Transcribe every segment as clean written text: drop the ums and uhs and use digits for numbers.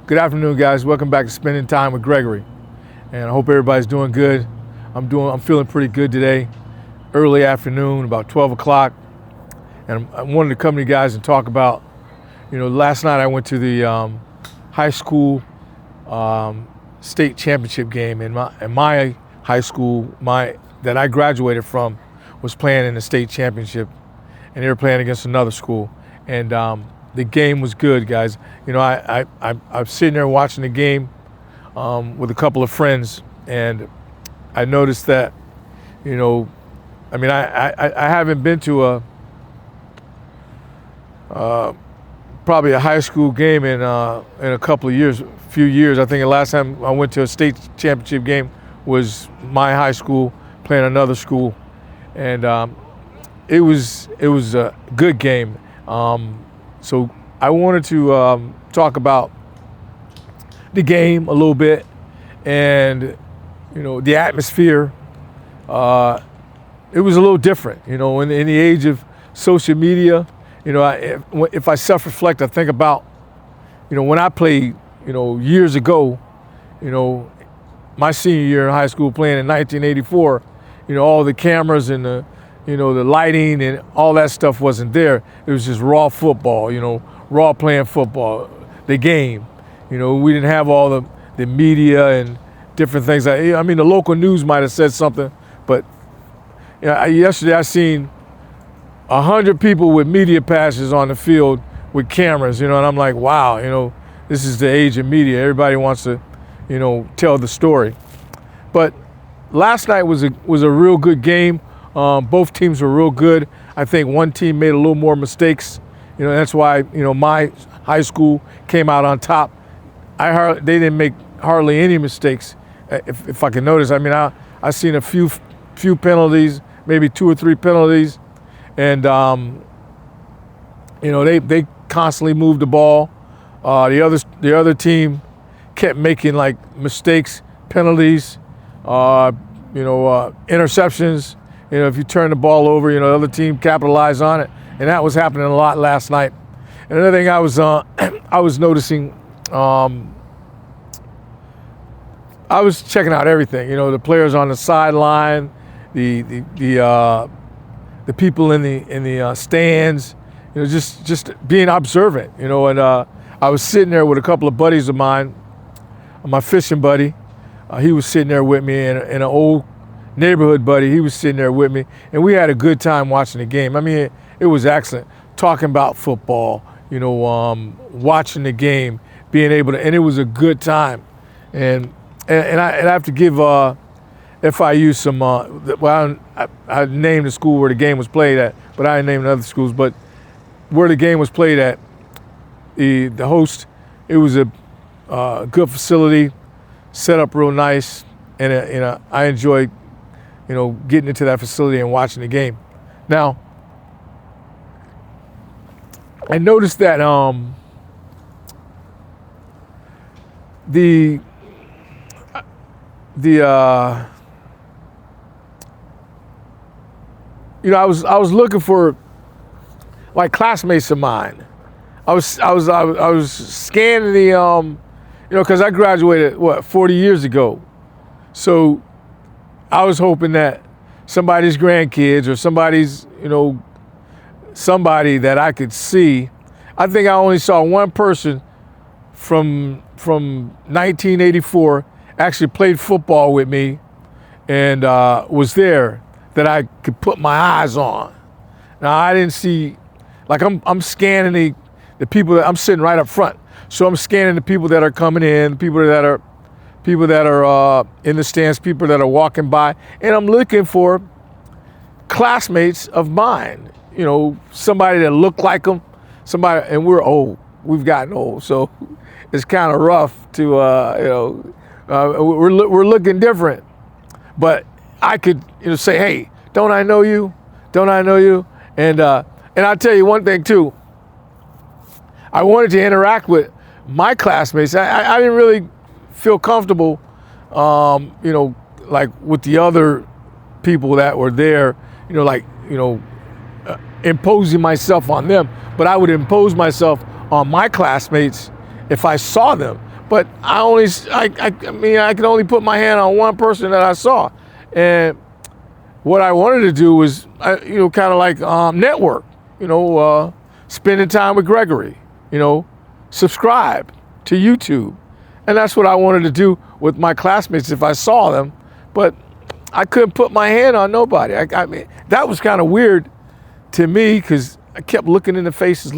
Good afternoon, guys. Welcome back to Spending Time with Gregory. And I hope everybody's doing good. I'm feeling pretty good today. Early afternoon, about 12 o'clock. And I wanted to come to you guys and talk about, last night I went to the high school state championship game. And my high school, that I graduated from, was playing in the state championship. And they were playing against another school. And the game was good, guys. I'm sitting there watching the game with a couple of friends, and I noticed that, I haven't been to probably a high school game in a couple of few years. I think the last time I went to a state championship game was my high school playing another school, and it was a good game. So I wanted to talk about the game a little bit and, the atmosphere. It was a little different, in the age of social media. If I self-reflect, I think about, when I played, years ago, my senior year in high school playing in 1984, all the cameras and the lighting and all that stuff wasn't there. It was just raw football, raw playing football, the game. We didn't have all the media and different things. The local news might have said something, but yesterday I seen 100 people with media passes on the field with cameras, and I'm like, wow, this is the age of media. Everybody wants to, tell the story. But last night was a real good game. Both teams were real good. I think one team made a little more mistakes. That's why, my high school came out on top. They didn't make hardly any mistakes, if I can notice. I seen a few penalties, maybe 2 or 3 penalties, and they constantly moved the ball. The other team kept making mistakes, penalties, interceptions. If you turn the ball over, the other team capitalized on it, and that was happening a lot last night. And another thing I was noticing, I was checking out everything. The players on the sideline, the people in the stands, just being observant. And I was sitting there with a couple of buddies of mine, my fishing buddy. He was sitting there with me, and an old neighborhood buddy, he was sitting there with me, and we had a good time watching the game. It was excellent. Talking about football, watching the game, being able to, and it was a good time. And I have to give FIU some. I named the school where the game was played at, but I didn't name the other schools. But where the game was played at, the host, it was a good facility, set up real nice, and I enjoyed, getting into that facility and watching the game. Now, I noticed that I was looking for classmates of mine. I was scanning the because I graduated 40 years ago, so I was hoping that somebody's grandkids or somebody's somebody that I could see. I think I only saw one person from 1984 actually played football with me and was there that I could put my eyes on. Now I didn't see, I'm scanning the people that I'm sitting right up front. So I'm scanning the people that are coming in, people that are in the stands, people that are walking by, and I'm looking for classmates of mine. Somebody that looked like them, somebody, and we're old. We've gotten old, so it's kind of rough to, we're looking different. But I could, say, hey, don't I know you? Don't I know you? And I'll tell you one thing too. I wanted to interact with my classmates. I didn't really feel comfortable, with the other people that were there, imposing myself on them. But I would impose myself on my classmates if I saw them. but I mean, I could only put my hand on one person that I saw. And what I wanted to do was, kind of like network, spending time with Gregory, subscribe to YouTube. And that's what I wanted to do with my classmates if I saw them, but I couldn't put my hand on nobody. I mean, that was kind of weird to me because I kept looking in the faces.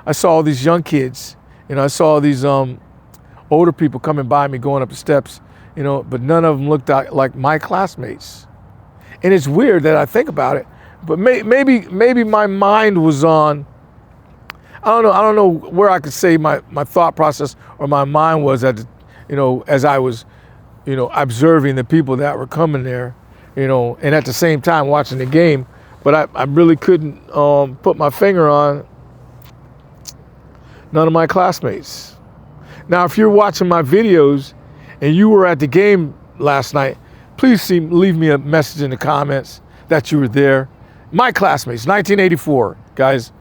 I saw all these young kids, I saw these older people coming by me going up the steps, but none of them looked like my classmates. And it's weird that I think about it, but maybe my mind was on, I don't know where I could say my thought process or my mind was as I was, observing the people that were coming there, and at the same time watching the game, but I really couldn't put my finger on none of my classmates. Now, if you're watching my videos and you were at the game last night, please leave me a message in the comments that you were there. My classmates, 1984, guys.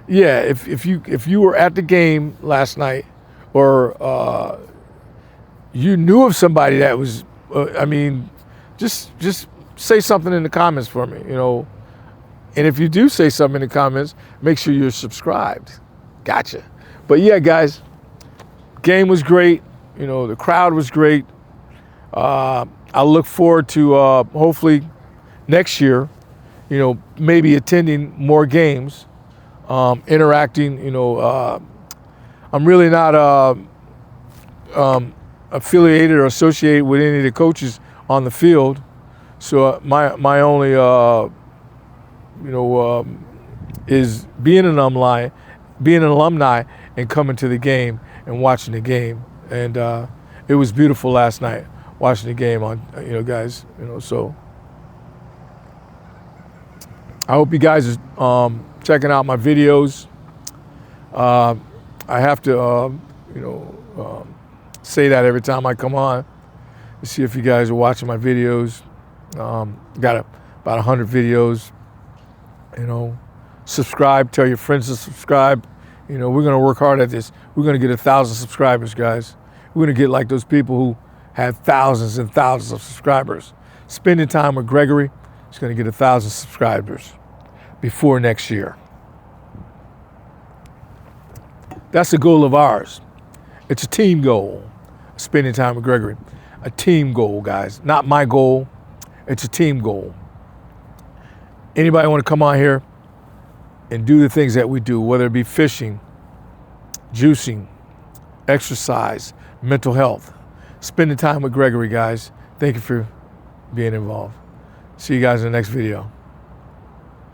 Yeah, if you were at the game last night, or you knew of somebody that was, just say something in the comments for me, And if you do say something in the comments, make sure you're subscribed. Gotcha. But yeah, guys, game was great. The crowd was great. I look forward to hopefully next year, maybe attending more games. Interacting, I'm really not affiliated or associated with any of the coaches on the field. So my only, is being an alumni and coming to the game and watching the game. And it was beautiful last night watching the game on, guys, so I hope you guys are checking out my videos. I have to, say that every time I come on to see if you guys are watching my videos. Got about 100 videos. Subscribe. Tell your friends to subscribe. We're gonna work hard at this. We're gonna get 1,000 subscribers, guys. We're gonna get like those people who have thousands and thousands of subscribers. Spending time with Gregory is gonna get 1,000 subscribers before next year. That's a goal of ours. It's a team goal, spending time with Gregory. A team goal, guys. Not my goal. It's a team goal. Anybody want to come on here and do the things that we do, whether it be fishing, juicing, exercise, mental health, spending time with Gregory, guys. Thank you for being involved. See you guys in the next video.